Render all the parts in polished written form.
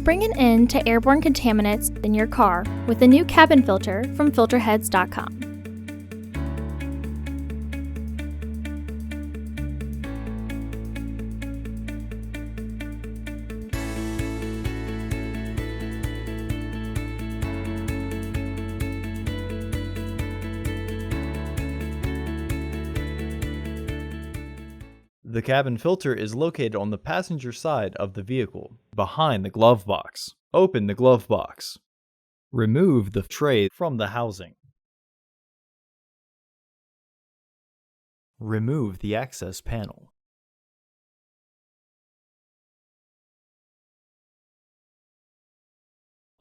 Bring an end to airborne contaminants in your car with the new cabin filter from Filterheads.com. The cabin filter is located on the passenger side of the vehicle, behind the glove box. Open the glove box. Remove the tray from the housing. Remove the access panel.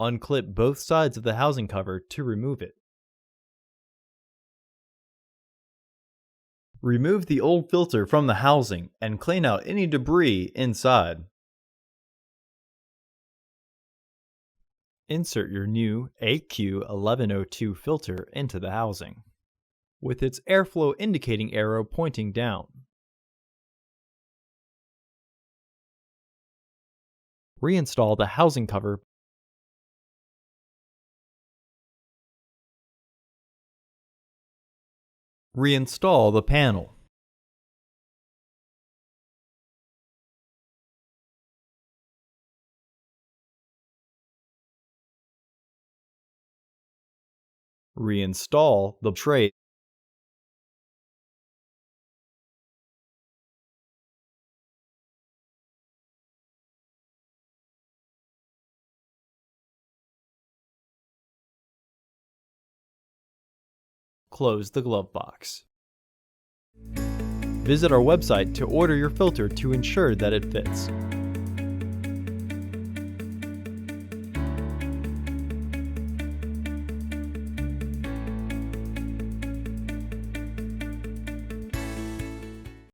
Unclip both sides of the housing cover to remove it. Remove the old filter from the housing and clean out any debris inside. Insert your new AQ1102 filter into the housing, with its airflow indicating arrow pointing down. Reinstall the housing cover. Reinstall the panel. Reinstall the tray. Close the glove box. Visit our website to order your filter to ensure that it fits.